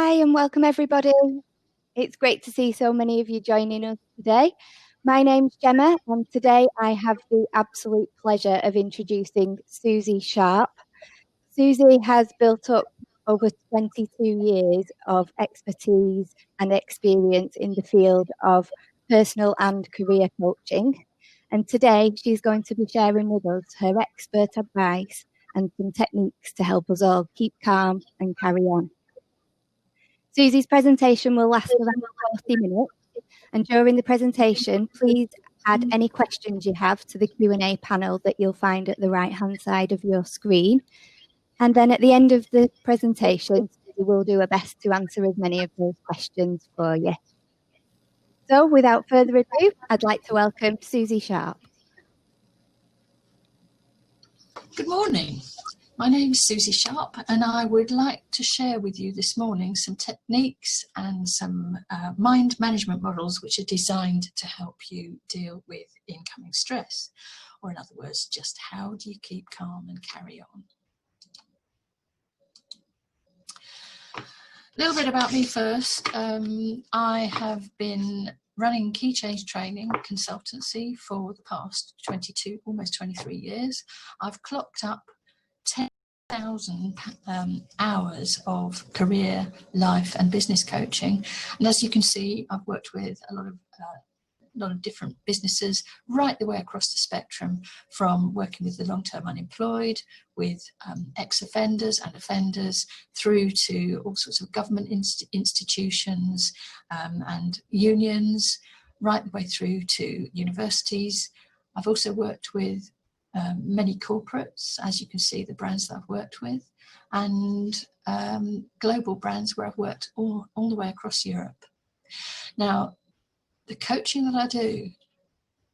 Hi and welcome everybody. It's great to see so many of you joining us today. My name's Gemma and today I have the absolute pleasure of introducing Susie Sharp. Susie has built up over 22 years of expertise and experience in the field of personal and career coaching. And today she's going to be sharing with us her expert advice and some techniques to help us all keep calm and carry on. Susie's presentation will last around 40 minutes, and during the presentation, please add any questions you have to the Q&A panel that you'll find at the right-hand side of your screen. And then at the end of the presentation, we will do our best to answer as many of those questions for you. So without further ado, I'd like to welcome Susie Sharp. Good morning. My name is Susie Sharp and I would like to share with you this morning some techniques and some mind management models which are designed to help you deal with incoming stress, or in other words, just how do you keep calm and carry on. A little bit about me first. I have been running key change training consultancy for the past 22, almost 23 years. I've clocked up 10,000 hours of career, life and business coaching. And as you can see, I've worked with a lot of different businesses right the way across the spectrum, from working with the long-term unemployed, with ex-offenders and offenders, through to all sorts of government institutions and unions, right the way through to universities. I've also worked with many corporates, as you can see, the brands that I've worked with, and global brands where I've worked all the way across Europe. Now, the coaching that I do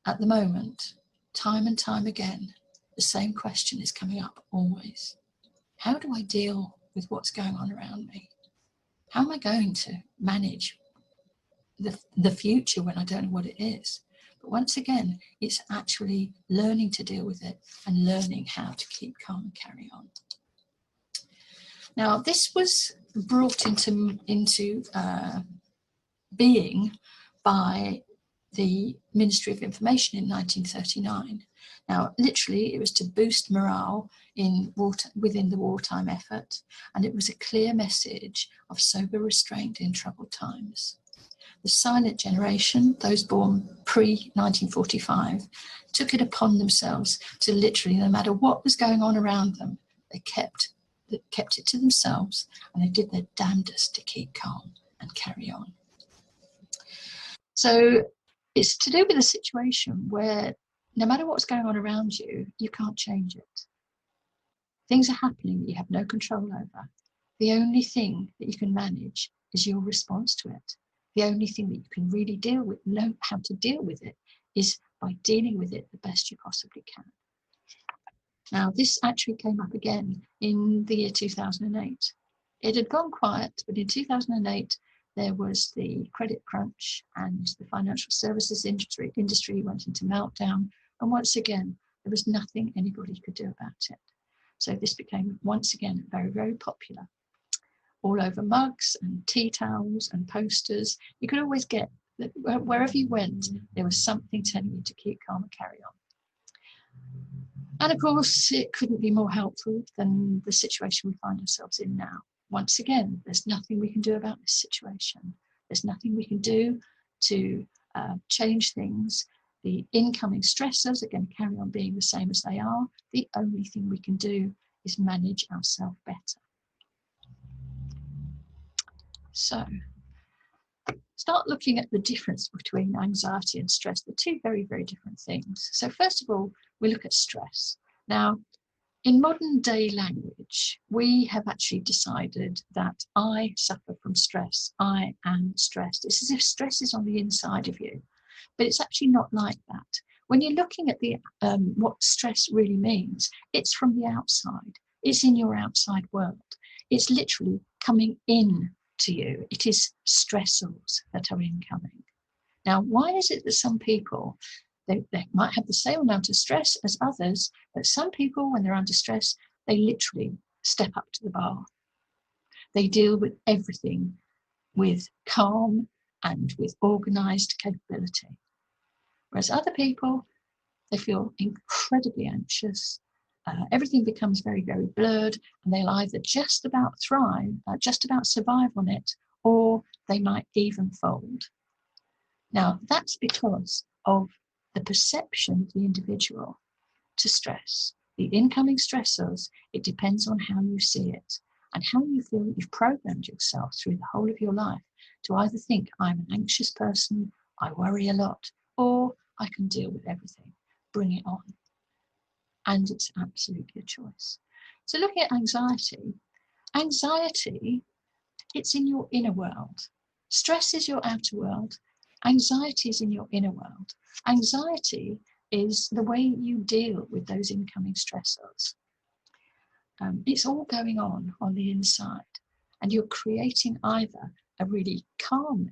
at the moment, time and time again, the same question is coming up always. How do I deal with what's going on around me? How am I going to manage the future when I don't know what it is? But once again, it's actually learning to deal with it and learning how to keep calm and carry on. Now, this was brought into being by the Ministry of Information in 1939. Now, literally, it was to boost morale within the wartime effort, and it was a clear message of sober restraint in troubled times. The silent generation, those born pre-1945, took it upon themselves to literally, no matter what was going on around them, they kept it to themselves, and they did their damnedest to keep calm and carry on. So it's to do with a situation where no matter what's going on around you, you can't change it. Things are happening that you have no control over. The only thing that you can manage is your response to it. The only thing that you can really know how to deal with it, is by dealing with it the best you possibly can. Now, this actually came up again in the year 2008. It had gone quiet, but in 2008, there was the credit crunch and the financial services industry went into meltdown. And once again, there was nothing anybody could do about it. So this became once again very, very popular. All over mugs and tea towels and posters. You could always get that wherever you went, there was something telling you to keep calm and carry on. And of course, it couldn't be more helpful than the situation we find ourselves in now. Once again, there's nothing we can do about this situation. There's nothing we can do to change things. The incoming stressors are going to carry on being the same as they are. The only thing we can do is manage ourselves better. So, start looking at the difference between anxiety and stress. They're two very, very different things. So first of all, we look at stress. Now, in modern day language, we have actually decided that I suffer from stress. I am stressed. It's as if stress is on the inside of you, but it's actually not like that. When you're looking at the what stress really means, it's from the outside. It's in your outside world. It's literally coming in to you. It is stressors that are incoming. Now, why is it that some people, they might have the same amount of stress as others, but some people, when they're under stress, they literally step up to the bar. They deal with everything with calm and with organised capability. Whereas other people, they feel incredibly anxious. Everything becomes very, very blurred, and they'll either just about thrive, just about survive on it, or they might even fold. Now, that's because of the perception of the individual to stress. The incoming stressors, it depends on how you see it and how you feel you've programmed yourself through the whole of your life to either think I'm an anxious person, I worry a lot, or I can deal with everything, bring it on. And it's absolutely a choice. So looking at anxiety, it's in your inner world. Stress is your outer world. Anxiety is in your inner world. Anxiety is the way you deal with those incoming stressors. It's all going on the inside, and you're creating either a really calm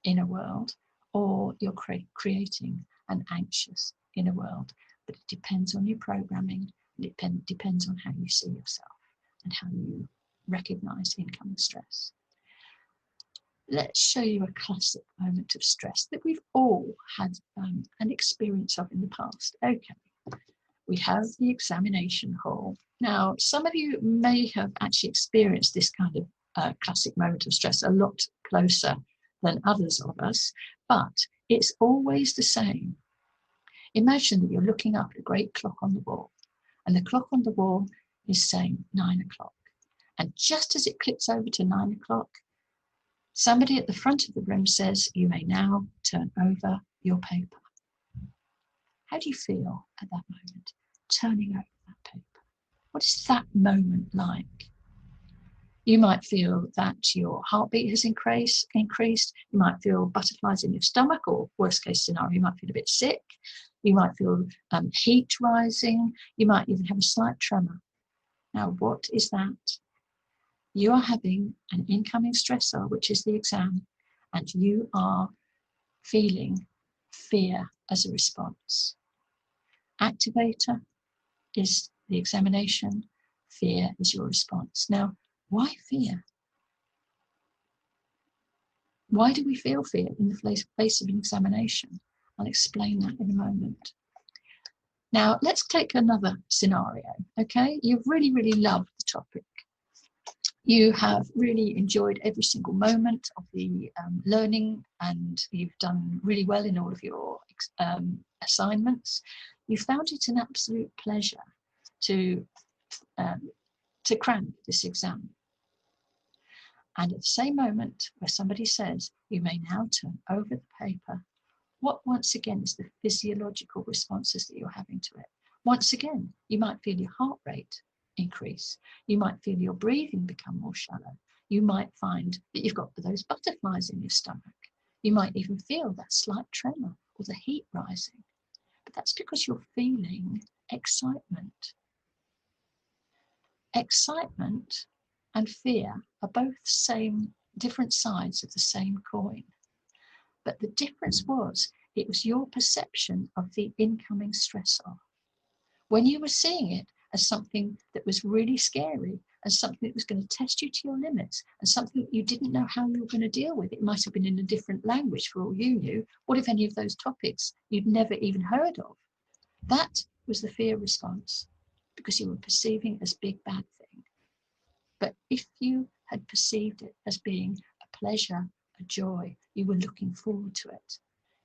inner world, or you're creating an anxious inner world. But it depends on your programming, and it depends on how you see yourself and how you recognize incoming stress. Let's show you a classic moment of stress that we've all had an experience of in the past. Okay, we have the examination hall. Now, some of you may have actually experienced this kind of classic moment of stress a lot closer than others of us, but it's always the same. Imagine that you're looking up at a great clock on the wall, and the clock on the wall is saying 9 o'clock. And just as it clicks over to 9 o'clock, somebody at the front of the room says, you may now turn over your paper. How do you feel at that moment, turning over that paper? What is that moment like? You might feel that your heartbeat has increased. You might feel butterflies in your stomach, or worst case scenario, you might feel a bit sick. You might feel heat rising. You might even have a slight tremor. Now, what is that? You are having an incoming stressor, which is the exam, and you are feeling fear as a response. Activator is the examination. Fear is your response. Now, why fear? Why do we feel fear in the face of an examination? I'll explain that in a moment. Now, let's take another scenario, okay? You've really, really loved the topic. You have really enjoyed every single moment of the learning, and you've done really well in all of your assignments. You found it an absolute pleasure to cram this exam. And at the same moment where somebody says, you may now turn over the paper, what once again is the physiological responses that you're having to it? Once again, you might feel your heart rate increase. You might feel your breathing become more shallow. You might find that you've got those butterflies in your stomach. You might even feel that slight tremor or the heat rising. But that's because you're feeling excitement. Excitement and fear are both different sides of the same coin. But the difference was, it was your perception of the incoming stressor. When you were seeing it as something that was really scary, as something that was going to test you to your limits, and something that you didn't know how you were going to deal with. It might have been in a different language for all you knew. What if any of those topics you'd never even heard of? That was the fear response, because you were perceiving as big bad thing. But if you had perceived it as being a pleasure, a joy, you were looking forward to it.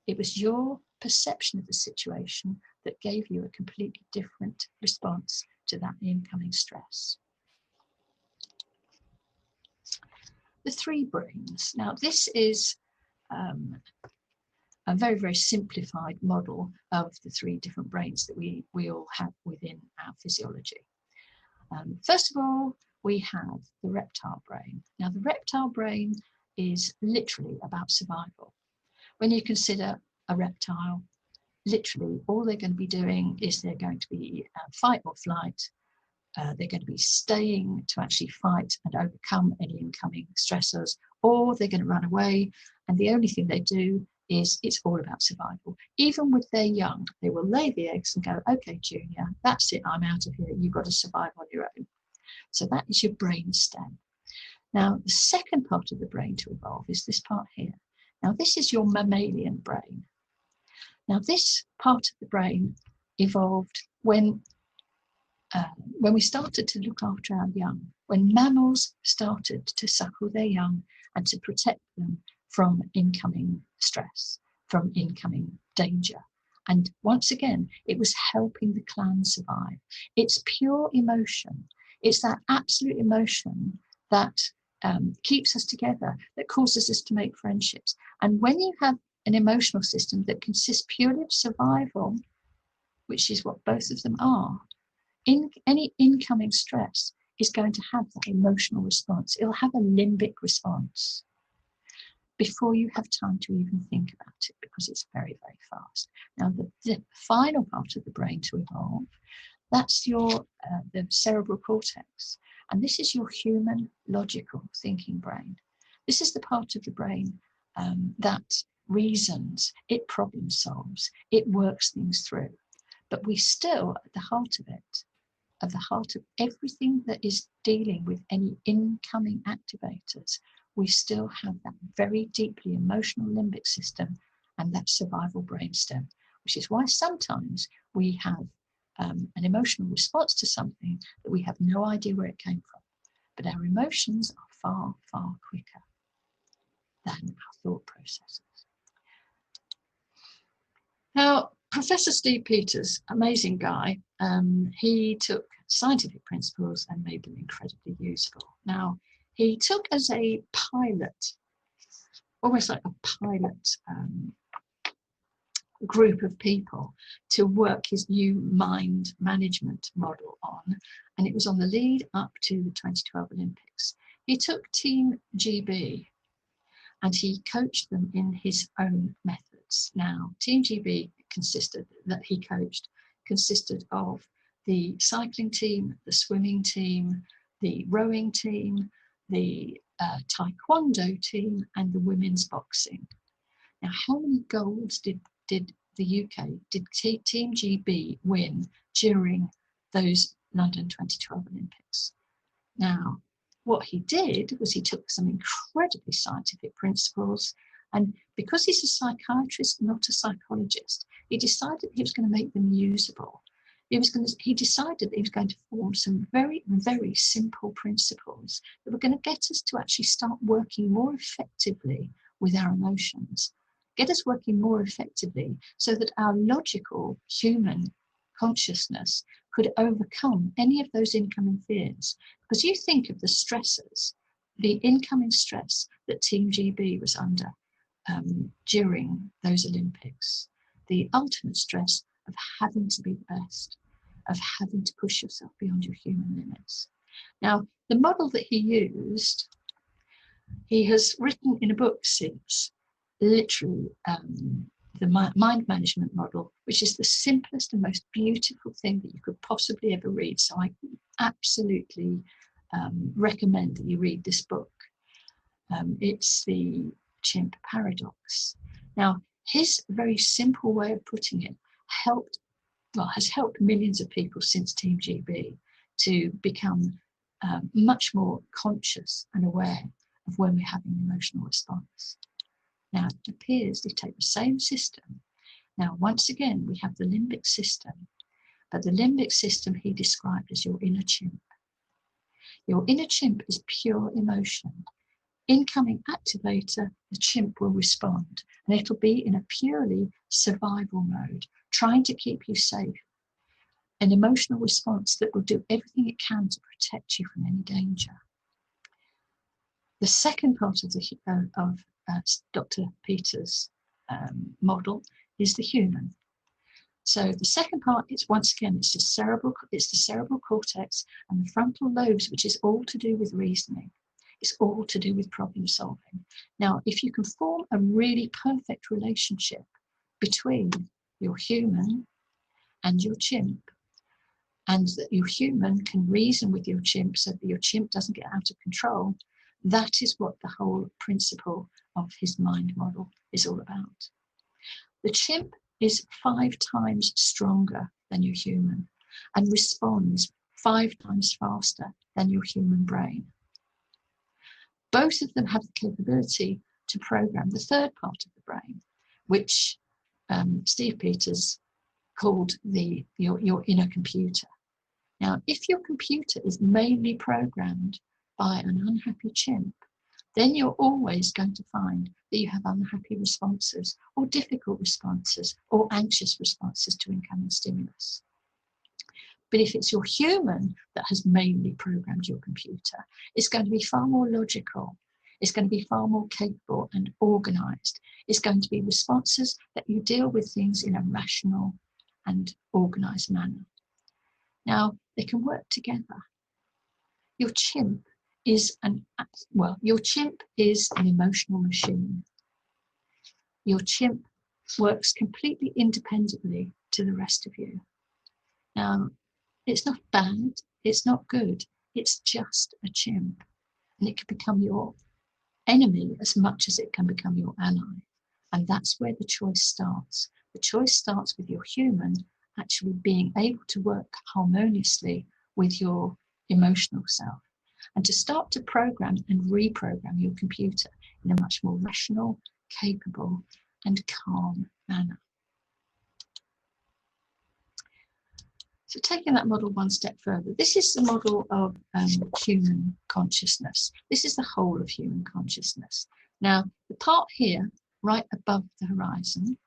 It was your perception of the situation that gave you a completely different response to that incoming stress. The three brains. Now, this is a very, very simplified model of the three different brains that we all have within our physiology. First of all, we have the reptile brain. Now, the reptile brain is literally about survival. When you consider a reptile, literally all they're going to be doing is they're going to be fight or flight. They're going to be staying to actually fight and overcome any incoming stressors, or they're going to run away. And the only thing they do is it's all about survival. Even with their young, they will lay the eggs and go, okay, Junior, that's it, I'm out of here. You've got to survive on your own. So that is your brain stem. Now, the second part of the brain to evolve is this part here. Now, this is your mammalian brain. Now, this part of the brain evolved when we started to look after our young, when mammals started to suckle their young and to protect them from incoming stress, from incoming danger. And once again, it was helping the clan survive. It's pure emotion. It's that absolute emotion that keeps us together, that causes us to make friendships. And when you have an emotional system that consists purely of survival, which is what both of them are, in any incoming stress is going to have that emotional response. It'll have a limbic response before you have time to even think about it, because it's very, very fast. Now, the final part of the brain to evolve, that's your the cerebral cortex. And this is your human, logical thinking brain. This is the part of the brain that reasons, it problem solves, it works things through. But we still, at the heart of it, at the heart of everything that is dealing with any incoming activators, we still have that very deeply emotional limbic system and that survival brainstem, which is why sometimes we have an emotional response to something that we have no idea where it came from. But our emotions are far, far quicker than our thought processes. Now, Professor Steve Peters, amazing guy, he took scientific principles and made them incredibly useful. Now, he took as a pilot, almost like a pilot group of people to work his new mind management model on, and it was on the lead up to the 2012 Olympics. He took Team GB and he coached them in his own methods. Now, Team GB consisted of the cycling team, the swimming team, the rowing team, the taekwondo team, and the women's boxing. Now, how many golds did the UK, did Team GB win during those London 2012 Olympics? Now, what he did was he took some incredibly scientific principles, and because he's a psychiatrist, not a psychologist, he decided he was going to make them usable. He decided that he was going to form some very, very simple principles that were going to get us to actually start working more effectively with our emotions, get us working more effectively so that our logical human consciousness could overcome any of those incoming fears. Because you think of the stressors, the incoming stress that Team GB was under during those Olympics, the ultimate stress of having to be the best, of having to push yourself beyond your human limits. Now, the model that he used, he has written in a book since, literally the mind management model, which is the simplest and most beautiful thing that you could possibly ever read. So I absolutely recommend that you read this book. It's the Chimp Paradox. Now, his very simple way of putting it has helped millions of people since Team GB to become much more conscious and aware of when we're having an emotional response. Now, it appears they take the same system. Now, once again, we have the limbic system, but the limbic system he described as your inner chimp. Your inner chimp is pure emotion. Incoming activator, the chimp will respond, and it'll be in a purely survival mode, trying to keep you safe. An emotional response that will do everything it can to protect you from any danger. The second part of Dr. Peters' model is the human. So the second part is, once again, it's the cerebral cortex and the frontal lobes, which is all to do with reasoning. It's all to do with problem solving. Now, if you can form a really perfect relationship between your human and your chimp, and that your human can reason with your chimp so that your chimp doesn't get out of control, that is what the whole principle of his mind model is all about. The chimp is 5 times stronger than your human and responds 5 times faster than your human brain. both of them have the capability to program the third part of the brain, which Steve Peters called your inner computer. Now, if your computer is mainly programmed by an unhappy chimp, then you're always going to find that you have unhappy responses or difficult responses or anxious responses to incoming stimulus. But if it's your human that has mainly programmed your computer, it's going to be far more logical. It's going to be far more capable and organized. It's going to be responses that you deal with things in a rational and organized manner. Now, they can work together. Your chimp is an emotional machine. Your chimp works completely independently to the rest of you. Now, it's not bad, it's not good, it's just a chimp. And it can become your enemy as much as it can become your ally. And that's where the choice starts. The choice starts with your human actually being able to work harmoniously with your emotional self, and to start to program and reprogram your computer in a much more rational, capable, and calm manner. So taking that model one step further, this is the model of human consciousness. This is the whole of human consciousness. Now, the part here, right above the horizon,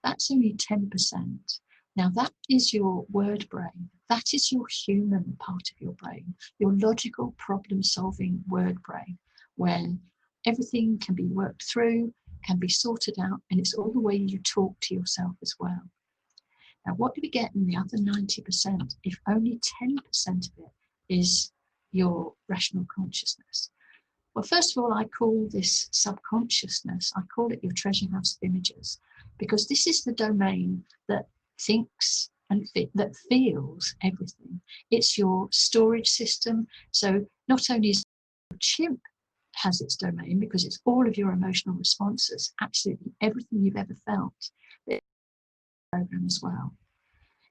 that's only 10%. Now, that is your word brain. That is your human part of your brain, your logical problem-solving word brain, when everything can be worked through, can be sorted out, and it's all the way you talk to yourself as well. Now, what do we get in the other 90% if only 10% of it is your rational consciousness? Well, first of all, I call this subconsciousness, I call it your treasure house of images, because this is the domain that thinks and that feels everything. It's your storage system. So not only is your chimp has its domain, because it's all of your emotional responses, absolutely everything you've ever felt, it's a program as well.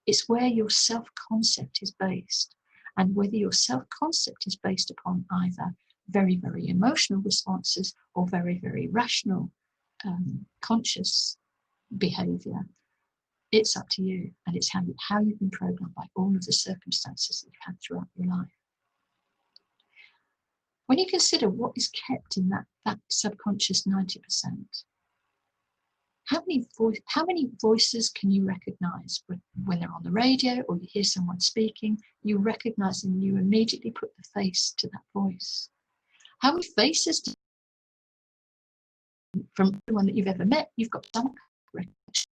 It's where your self-concept is based, and whether your self-concept is based upon either very, very emotional responses or very, very rational, conscious behavior, it's up to you, and it's how you've been programmed by all of the circumstances that you've had throughout your life. When you consider what is kept in that subconscious 90%, how many voices can you recognize when they're on the radio or you hear someone speaking? You recognize them and you immediately put the face to that voice. How many faces from everyone that you've ever met, you've got some recognition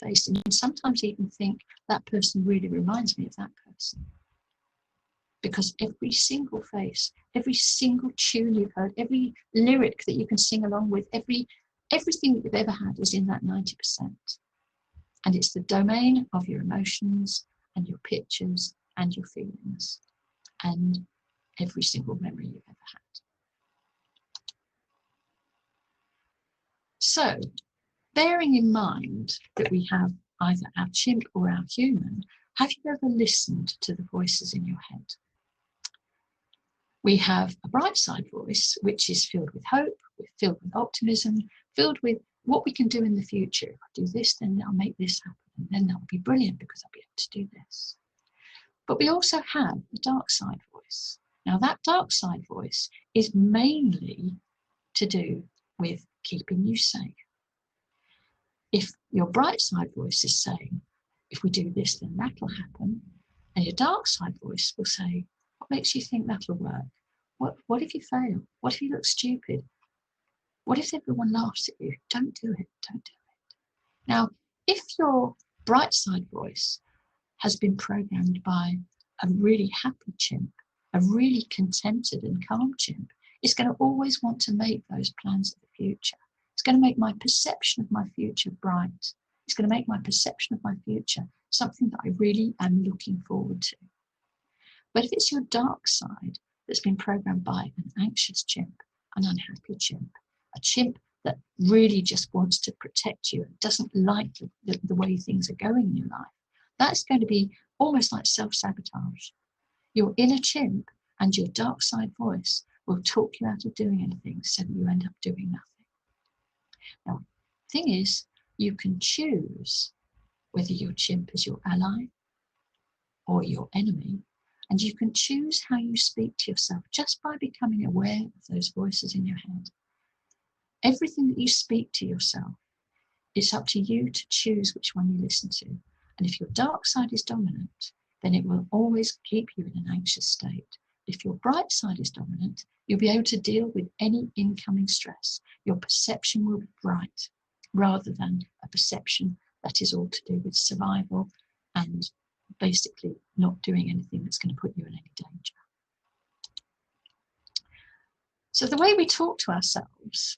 face, and you can sometimes even think that person really reminds me of that person. Because every single face, every single tune you've heard, every lyric that you can sing along with, everything that you've ever had is in that 90%. And it's the domain of your emotions and your pictures and your feelings and every single memory you've ever had. So, bearing in mind that we have either our chimp or our human, have you ever listened to the voices in your head? We have a bright side voice, which is filled with hope, filled with optimism, filled with what we can do in the future. If I do this, then I'll make this happen, and then that will be brilliant because I'll be able to do this. But we also have the dark side voice. Now, that dark side voice is mainly to do with keeping you safe. If your bright side voice is saying, if we do this, then that'll happen, and your dark side voice will say, what makes you think that'll work? What if you fail? What if you look stupid? What if everyone laughs at you? Don't do it, don't do it. Now, if your bright side voice has been programmed by a really happy chimp, a really contented and calm chimp, it's going to always want to make those plans of the future. It's going to make my perception of my future bright. It's going to make my perception of my future something that I really am looking forward to. But if it's your dark side that's been programmed by an anxious chimp, an unhappy chimp, a chimp that really just wants to protect you and doesn't like the way things are going in your life, that's going to be almost like self-sabotage. Your inner chimp and your dark side voice will talk you out of doing anything so that you end up doing nothing. Now, the thing is, you can choose whether your chimp is your ally or your enemy, and you can choose how you speak to yourself just by becoming aware of those voices in your head. Everything that you speak to yourself, it's up to you to choose which one you listen to. And if your dark side is dominant, then it will always keep you in an anxious state. If your bright side is dominant, you'll be able to deal with any incoming stress. Your perception will be bright, rather than a perception that is all to do with survival and basically not doing anything that's going to put you in any danger. So the way we talk to ourselves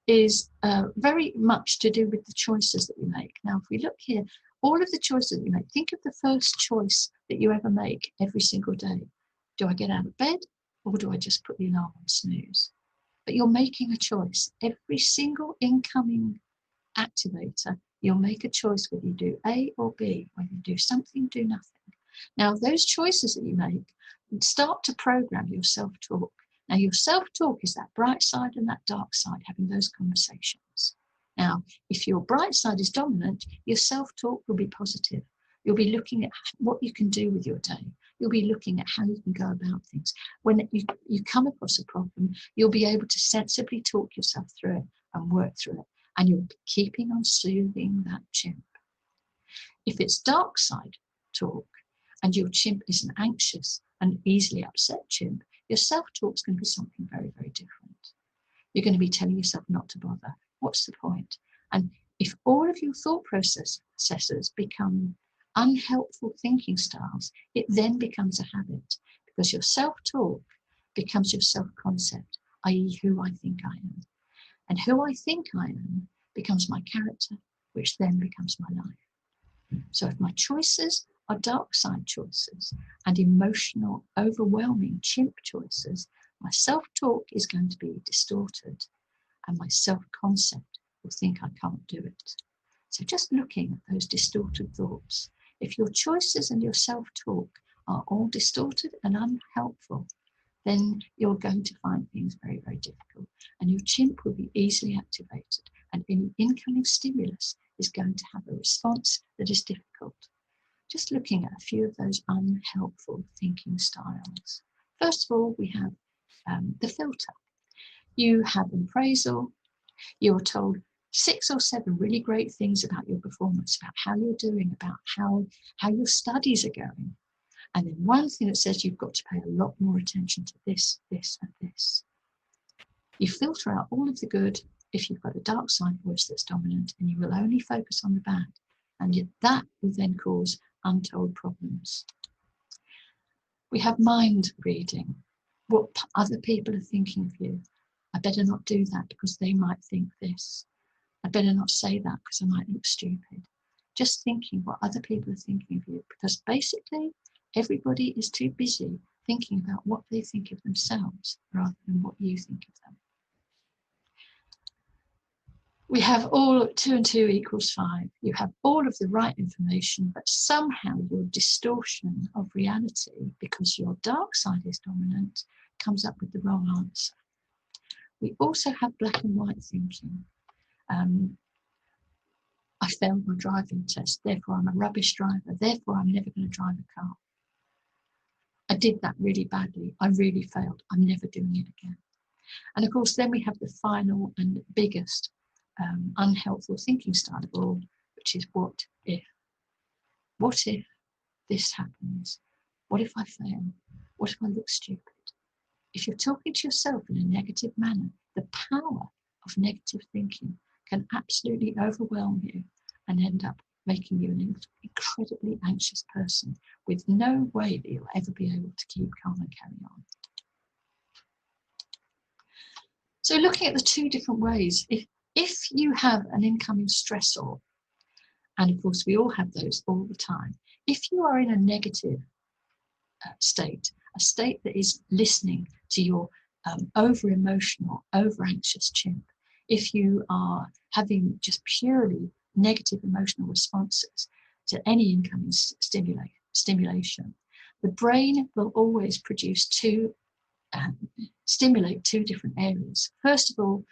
is very much to do with the choices that we make. Now, if we look here, all of the choices that we make, think of the first choice that you ever make every single day. Do I get out of bed, or do I just put the alarm on snooze? But you're making a choice. Every single incoming activator, you'll make a choice whether you do A or B, whether you do something, do nothing. Now, those choices that you make start to program your self-talk. Now, your self-talk is that bright side and that dark side, having those conversations. Now, if your bright side is dominant, your self-talk will be positive. You'll be looking at what you can do with your day. You'll be looking at how you can go about things. When you come across a problem, you'll be able to sensibly talk yourself through it and work through it. And you'll be keeping on soothing that chimp. If it's dark side talk and your chimp is an anxious and easily upset chimp, your self-talk is going to be something very, very different. You're going to be telling yourself not to bother. What's the point? And if all of your thought processes become unhelpful thinking styles, it then becomes a habit, because your self-talk becomes your self-concept, i.e. who I think I am. And who I think I am becomes my character, which then becomes my life. So if my choices are dark side choices and emotional, overwhelming chimp choices, my self-talk is going to be distorted and my self-concept will think I can't do it. So just looking at those distorted thoughts, if your choices and your self-talk are all distorted and unhelpful, then you're going to find things very, very difficult, and your chimp will be easily activated, and any incoming stimulus is going to have a response that is difficult. Just looking at a few of those unhelpful thinking styles. First of all, we have the filter. You have an appraisal. You're told 6 or 7 really great things about your performance, about how you're doing, about how your studies are going. And then one thing that says you've got to pay a lot more attention to this, this, and this. You filter out all of the good if you've got a dark side voice that's dominant, and you will only focus on the bad. And yet that will then cause untold problems. We have mind reading. What other people are thinking of you. I better not do that because they might think this. I better not say that because I might look stupid. Just thinking what other people are thinking of you, because basically everybody is too busy thinking about what they think of themselves rather than what you think of them. We have all 2 and 2 equals 5. You have all of the right information, but somehow your distortion of reality, because your dark side is dominant, comes up with the wrong answer. We also have black and white thinking. I failed my driving test, therefore I'm a rubbish driver, therefore I'm never going to drive a car. I did that really badly, I really failed, I'm never doing it again. And of course, then we have the final and biggest unhelpful thinking style of all, which is what if? What if this happens? What if I fail? What if I look stupid? If you're talking to yourself in a negative manner, the power of negative thinking can absolutely overwhelm you and end up making you an incredibly anxious person with no way that you'll ever be able to keep calm and carry on. So looking at the 2 different ways, if you have an incoming stressor, and of course we all have those all the time, if you are in a negative state, a state that is listening to your over-emotional, over-anxious chimp, if you are having just purely negative emotional responses to any incoming stimulation, the brain will always produce 2 stimulate two different areas. First of all,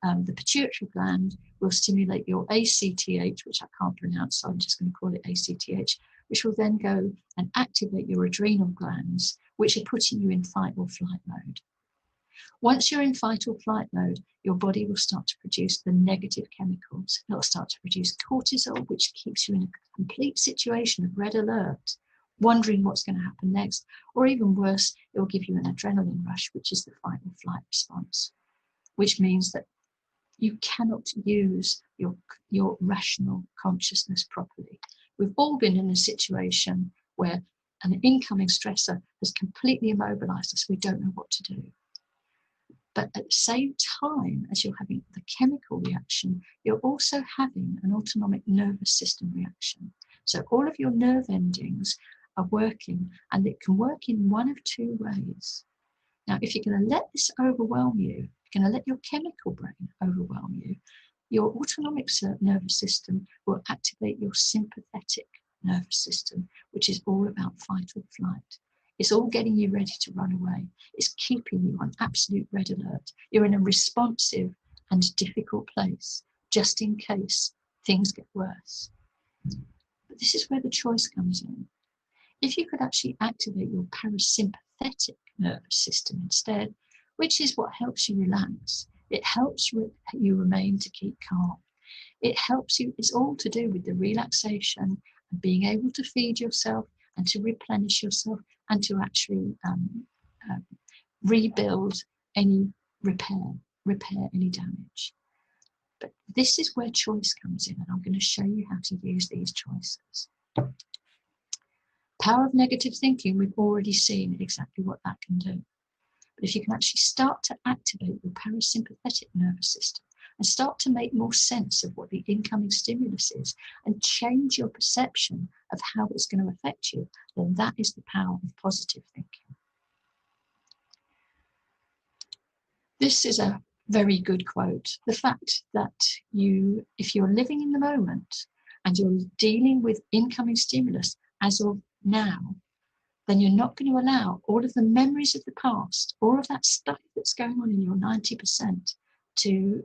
the pituitary gland will stimulate your ACTH, which I can't pronounce, so I'm just going to call it ACTH, which will then go and activate your adrenal glands, which are putting you in fight or flight mode. Once you're in fight or flight mode, your body will start to produce the negative chemicals. It'll start to produce cortisol, which keeps you in a complete situation of red alert, wondering what's going to happen next, or even worse, it will give you an adrenaline rush, which is the fight or flight response, which means that you cannot use your rational consciousness properly. We've all been in a situation where an incoming stressor has completely immobilized us. We don't know what to do. But at the same time as you're having the chemical reaction, you're also having an autonomic nervous system reaction. So all of your nerve endings are working, and it can work in one of two ways. Now, if you're going to let this overwhelm you, if you're going to let your chemical brain overwhelm you, your autonomic nervous system will activate your sympathetic nervous system, which is all about fight or flight. It's all getting you ready to run away. It's keeping you on absolute red alert. You're in a responsive and difficult place, just in case things get worse. But this is where the choice comes in. If you could actually activate your parasympathetic nervous system instead, which is what helps you relax, it helps you remain to keep calm. It helps you, it's all to do with the relaxation and being able to feed yourself and to replenish yourself and to actually rebuild any repair any damage. But this is where choice comes in, and I'm going to show you how to use these choices. Power of negative thinking, we've already seen exactly what that can do. But if you can actually start to activate your parasympathetic nervous system and start to make more sense of what the incoming stimulus is and change your perception of how it's going to affect you, then that is the power of positive thinking. This is a very good quote. The fact that if you're living in the moment and you're dealing with incoming stimulus as of now, then you're not going to allow all of the memories of the past, all of that stuff that's going on in your 90% to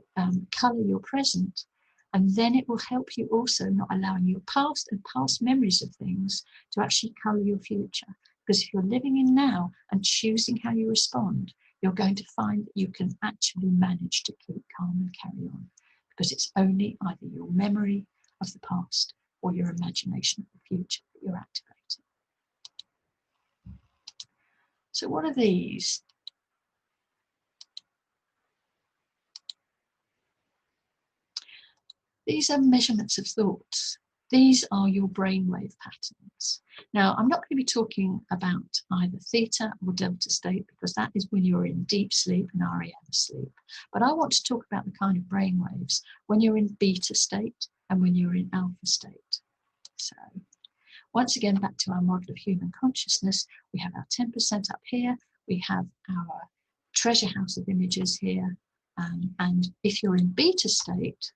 colour your present. And then it will help you also not allowing your past and past memories of things to actually colour your future. Because if you're living in now and choosing how you respond, you're going to find that you can actually manage to keep calm and carry on. Because it's only either your memory of the past or your imagination of the future that you're activating. So what are these? These are measurements of thoughts. These are your brainwave patterns. Now, I'm not going to be talking about either theta or delta state because that is when you're in deep sleep and REM sleep. But I want to talk about the kind of brainwaves when you're in beta state and when you're in alpha state. So, once again, back to our model of human consciousness, we have our 10% up here, we have our treasure house of images here, and if you're in beta state,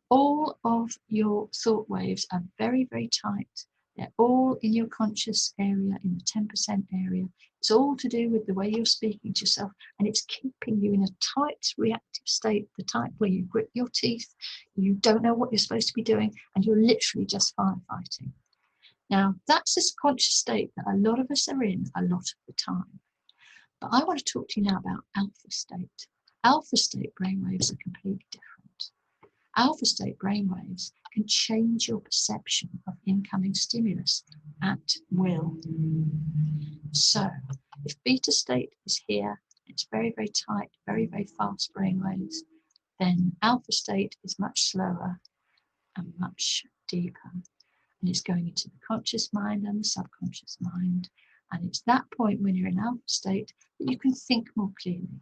all of your thought waves are very, very tight. They're all in your conscious area, in the 10% area. It's all to do with the way you're speaking to yourself, and it's keeping you in a tight reactive state, the type where you grip your teeth, you don't know what you're supposed to be doing, and you're literally just firefighting. Now, that's a conscious state that a lot of us are in a lot of the time. But I want to talk to you now about alpha state. Alpha state brainwaves are completely different. Alpha state brainwaves can change your perception of incoming stimulus at will. So, if beta state is here, it's very, very tight, very, very fast brainwaves, then alpha state is much slower and much deeper. And it's going into the conscious mind and the subconscious mind. And it's that point when you're in alpha state that you can think more clearly.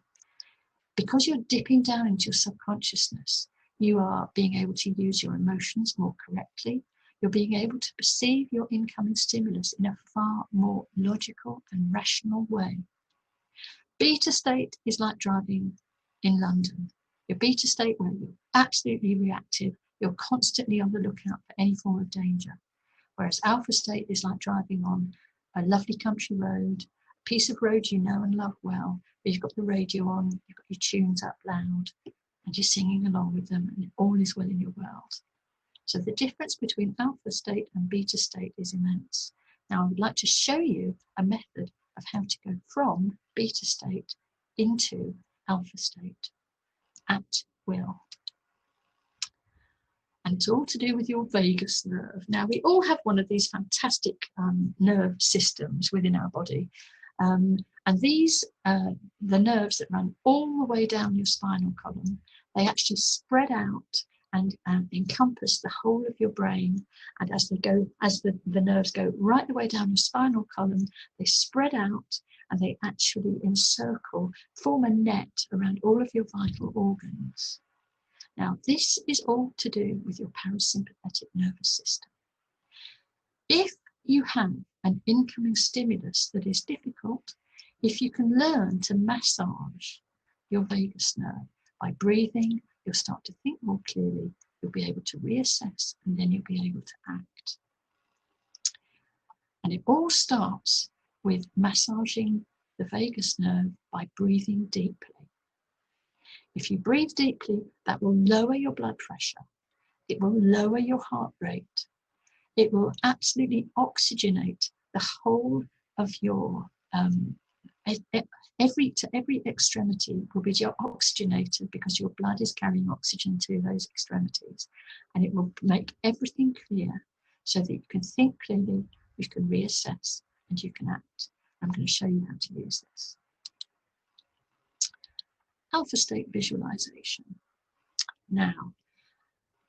Because you're dipping down into your subconsciousness, you are being able to use your emotions more correctly. You're being able to perceive your incoming stimulus in a far more logical and rational way. Beta state is like driving in London. Your beta state where you're absolutely reactive, you're constantly on the lookout for any form of danger. Whereas alpha state is like driving on a lovely country road, piece of road you know and love well, where you've got the radio on, you've got your tunes up loud, and you're singing along with them, and all is well in your world. So the difference between alpha state and beta state is immense. Now I would like to show you a method of how to go from beta state into alpha state at will. And it's all to do with your vagus nerve. Now, we all have one of these fantastic nerve systems within our body. And these, the nerves that run all the way down your spinal column, they actually spread out and encompass the whole of your brain. And as they go, as the nerves go right the way down your spinal column, they spread out and they actually encircle, form a net around all of your vital organs. Now, this is all to do with your parasympathetic nervous system. If you have an incoming stimulus that is difficult, if you can learn to massage your vagus nerve by breathing, you'll start to think more clearly, you'll be able to reassess, and then you'll be able to act. And it all starts with massaging the vagus nerve by breathing deeply. If you breathe deeply, that will lower your blood pressure. It will lower your heart rate. It will absolutely oxygenate the whole of your, every extremity will be oxygenated because your blood is carrying oxygen to those extremities. And it will make everything clear so that you can think clearly, you can reassess, and you can act. I'm going to show you how to use this. Alphastate visualization. Now,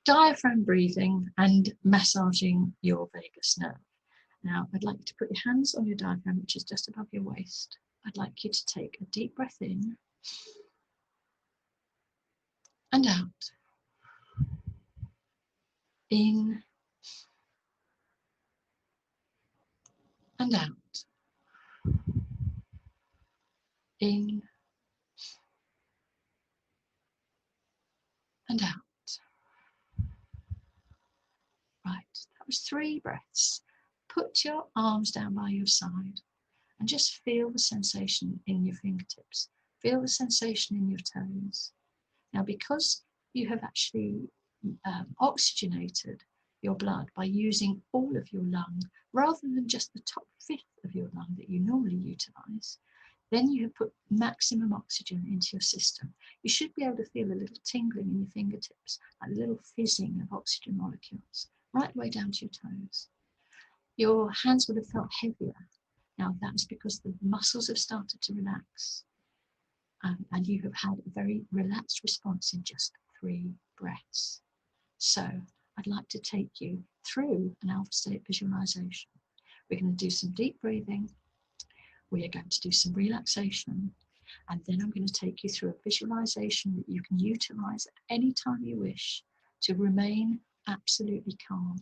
diaphragm breathing and massaging your vagus nerve. Now, I'd like you to put your hands on your diaphragm, which is just above your waist. I'd like you to take a deep breath in and out. In and out. In and out. Right, that was 3 breaths. Put your arms down by your side and just feel the sensation in your fingertips. Feel the sensation in your toes. Now, because you have actually oxygenated your blood by using all of your lung, rather than just the top 5th of your lung that you normally utilize, then you have put maximum oxygen into your system. You should be able to feel a little tingling in your fingertips, like a little fizzing of oxygen molecules, right the way down to your toes. Your hands would have felt heavier. Now, that's because the muscles have started to relax. And you have had a very relaxed response in just 3 breaths. So I'd like to take you through an alpha state visualization. We're going to do some deep breathing. We are going to do some relaxation. And then I'm going to take you through a visualization that you can utilize at any time you wish to remain absolutely calm.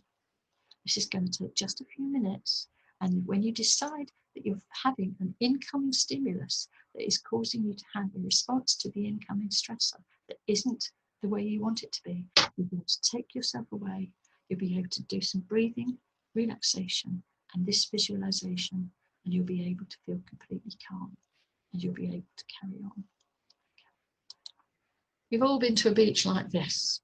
This is going to take just a few minutes. And when you decide that you're having an incoming stimulus that is causing you to have a response to the incoming stressor that isn't the way you want it to be, you'll be able to take yourself away. You'll be able to do some breathing, relaxation, and this visualization, and you'll be able to feel completely calm, and you'll be able to carry on. We've all been to a beach like this.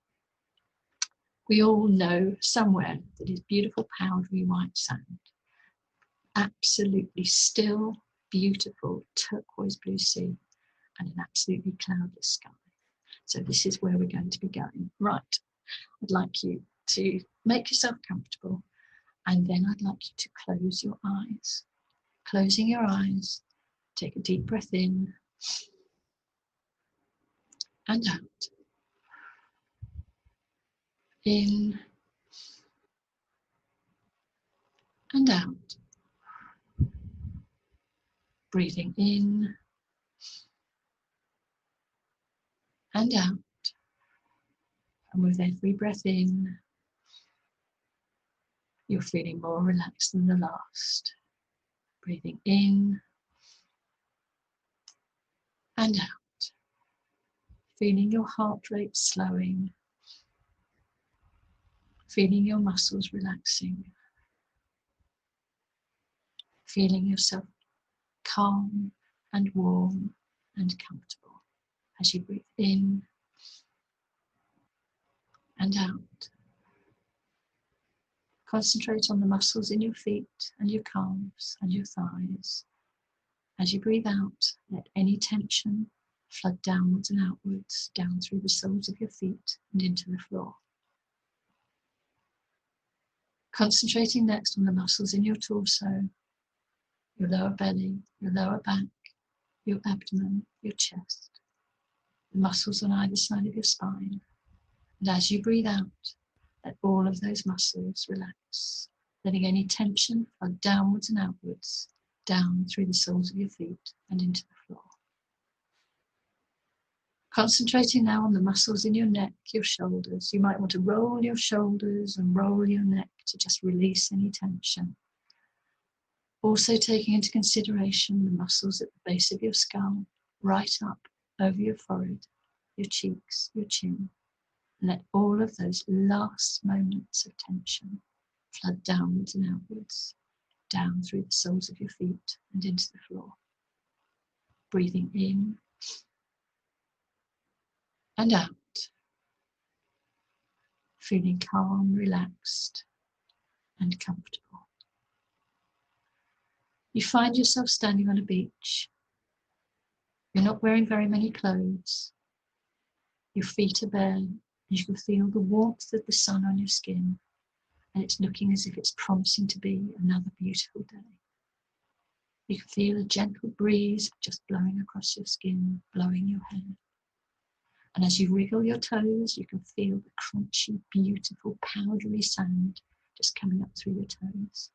We all know somewhere that is beautiful, powdery white sand. Absolutely still, beautiful, turquoise blue sea, and an absolutely cloudless sky. So this is where we're going to be going. Right, I'd like you to make yourself comfortable, and then I'd like you to close your eyes. Closing your eyes, take a deep breath in and out. In and out. Breathing in and out. And with every breath in, you're feeling more relaxed than the last. Breathing in and out. Feeling your heart rate slowing. Feeling your muscles relaxing. Feeling yourself calm and warm and comfortable as you breathe in and out. Concentrate on the muscles in your feet and your calves and your thighs. As you breathe out, let any tension flood downwards and outwards, down through the soles of your feet and into the floor. Concentrating next on the muscles in your torso, your lower belly, your lower back, your abdomen, your chest, the muscles on either side of your spine. And as you breathe out, let all of those muscles relax, letting any tension flood downwards and outwards, down through the soles of your feet and into the floor. Concentrating now on the muscles in your neck, your shoulders. You might want to roll your shoulders and roll your neck to just release any tension. Also taking into consideration the muscles at the base of your skull, right up over your forehead, your cheeks, your chin. And let all of those last moments of tension flood downwards and outwards, down through the soles of your feet and into the floor. Breathing in and out. Feeling calm, relaxed, and comfortable. You find yourself standing on a beach. You're not wearing very many clothes. Your feet are bare, and you can feel the warmth of the sun on your skin, and it's looking as if it's promising to be another beautiful day. You can feel a gentle breeze just blowing across your skin, blowing your hair. And as you wriggle your toes, you can feel the crunchy, beautiful, powdery sand just coming up through your toes.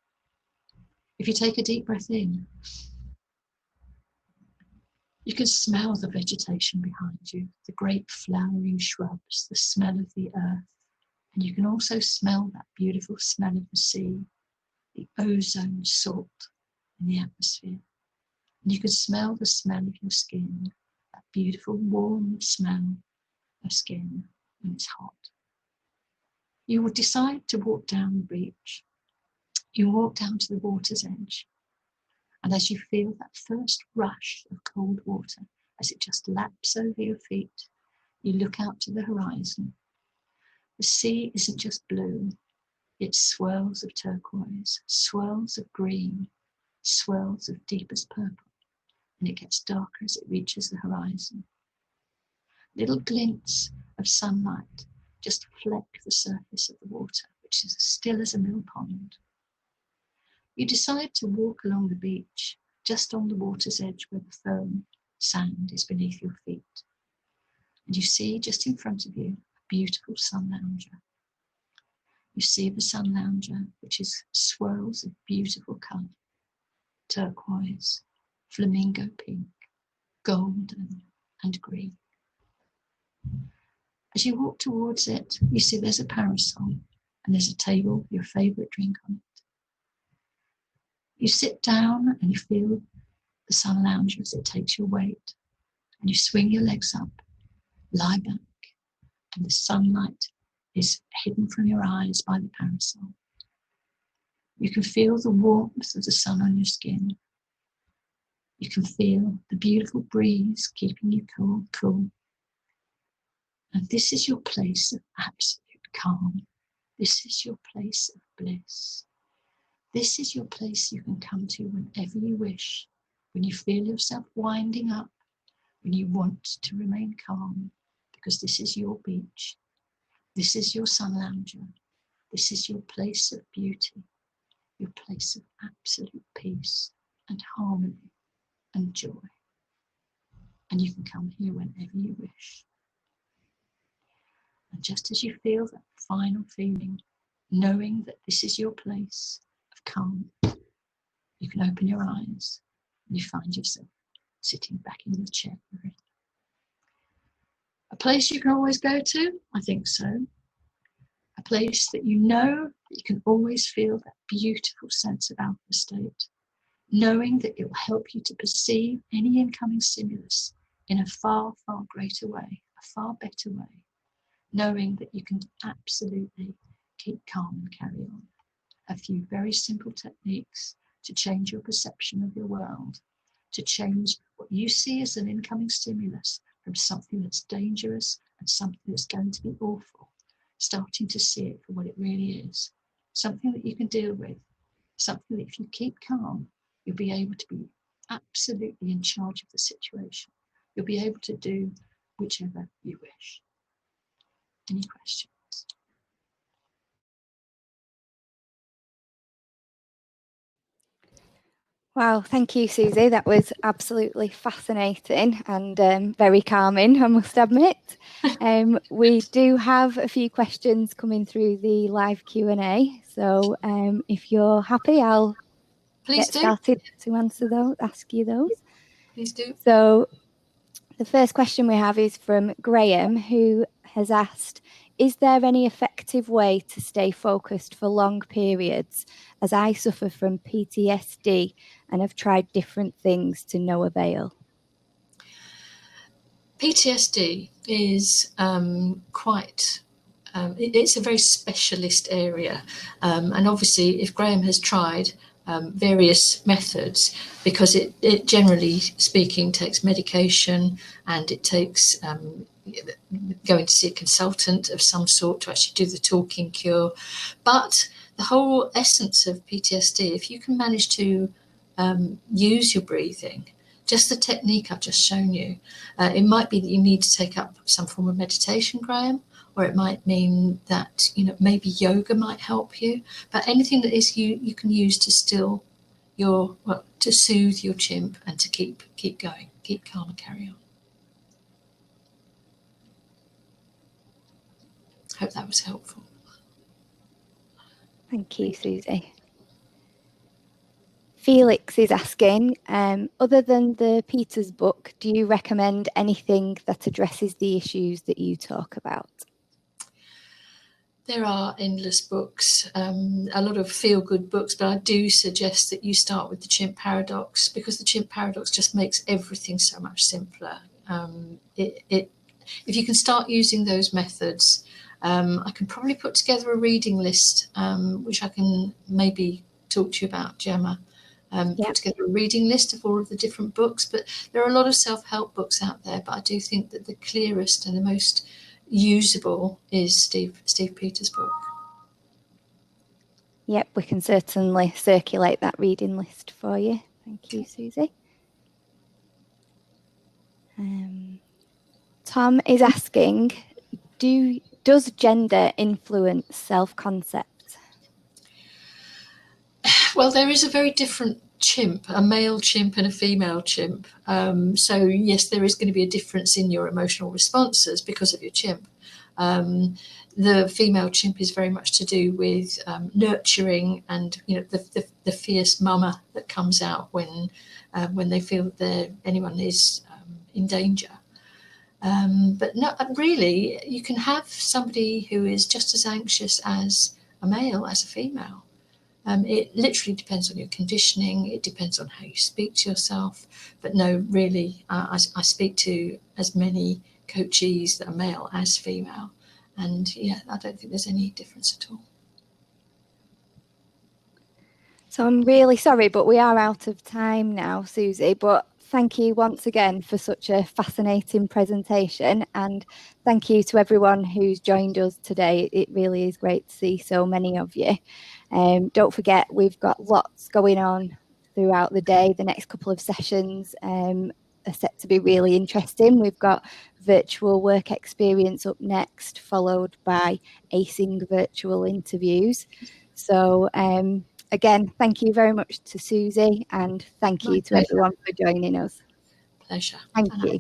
If you take a deep breath in, you can smell the vegetation behind you, the great flowering shrubs, the smell of the earth. And you can also smell that beautiful smell of the sea, the ozone salt in the atmosphere. And you can smell the smell of your skin, that beautiful warm smell of skin when it's hot. You will decide to walk down the beach. You walk down to the water's edge. And as you feel that first rush of cold water, as it just laps over your feet, you look out to the horizon. The sea isn't just blue, it's swirls of turquoise, swirls of green, swirls of deepest purple, and it gets darker as it reaches the horizon. Little glints of sunlight just fleck the surface of the water, which is as still as a mill pond. You decide to walk along the beach, just on the water's edge where the firm sand is beneath your feet. And you see just in front of you a beautiful sun lounger. You see the sun lounger, which is swirls of beautiful colour, turquoise, flamingo pink, golden and green. As you walk towards it, you see there's a parasol and there's a table with your favourite drink on it. You sit down and you feel the sun lounger as it takes your weight, and you swing your legs up, lie back, and the sunlight is hidden from your eyes by the parasol. You can feel the warmth of the sun on your skin. You can feel the beautiful breeze keeping you cool. And this is your place of absolute calm. This is your place of bliss. This is your place you can come to whenever you wish, when you feel yourself winding up, when you want to remain calm, because this is your beach. This is your sun lounger. This is your place of beauty, your place of absolute peace and harmony and joy. And you can come here whenever you wish. And just as you feel that final feeling, knowing that this is your place of calm, you can open your eyes and you find yourself sitting back in the chair you're in. A place you can always go to? I think so. A place that you know that you can always feel that beautiful sense of alphastate, knowing that it will help you to perceive any incoming stimulus in a far, far greater way, a far better way, knowing that you can absolutely keep calm and carry on. A few very simple techniques to change your perception of your world, to change what you see as an incoming stimulus from something that's dangerous and something that's going to be awful, starting to see it for what it really is, something that you can deal with, something that if you keep calm, you'll be able to be absolutely in charge of the situation. You'll be able to do whichever you wish. Any questions? Wow, thank you, Susie. That was absolutely fascinating and very calming, I must admit. We do have a few questions coming through the live Q&A. So if you're happy, I'll get started to answer those, ask you those. Please do. So the first question we have is from Graham, who has asked, is there any effective way to stay focused for long periods, as I suffer from PTSD and have tried different things to no avail? PTSD is it's a very specialist area. And obviously, if Graham has tried various methods, because it generally speaking takes medication, and it takes going to see a consultant of some sort to actually do the talking cure. But the whole essence of PTSD, if you can manage to use your breathing, just the technique I've just shown you, it might be that you need to take up some form of meditation, Graham, or it might mean that, maybe yoga might help you. But anything that is you can use to still to soothe your chimp and to keep going, keep calm and carry on. Hope that was helpful. Thank you, Susie. Felix is asking, other than the Peters book, do you recommend anything that addresses the issues that you talk about? There are endless books, a lot of feel-good books, but I do suggest that you start with the Chimp Paradox, because the Chimp Paradox just makes everything so much simpler. If you can start using those methods, I can probably put together a reading list, which I can maybe talk to you about, Gemma. Put together a reading list of all of the different books, but there are a lot of self-help books out there, but I do think that the clearest and the most usable is Steve Peters' book. Yep, we can certainly circulate that reading list for you. Thank you, Susie. Tom is asking, does gender influence self-concept? Well, there is a very different chimp, a male chimp and a female chimp. So yes, there is going to be a difference in your emotional responses because of your chimp. The female chimp is very much to do with nurturing and the fierce mama that comes out when they feel that anyone is in danger. But no, really, you can have somebody who is just as anxious as a male as a female. It literally depends on your conditioning. It depends on how you speak to yourself. But no, really, I speak to as many coachees that are male as female. And yeah, I don't think there's any difference at all. So I'm really sorry, but we are out of time now, Susie. But thank you once again for such a fascinating presentation. And thank you to everyone who's joined us today. It really is great to see so many of you. Don't forget, we've got lots going on throughout the day. The next couple of sessions are set to be really interesting. We've got virtual work experience up next, followed by acing virtual interviews. So again, thank you very much to Susie, and thank you to everyone for joining us. Pleasure. Thank you.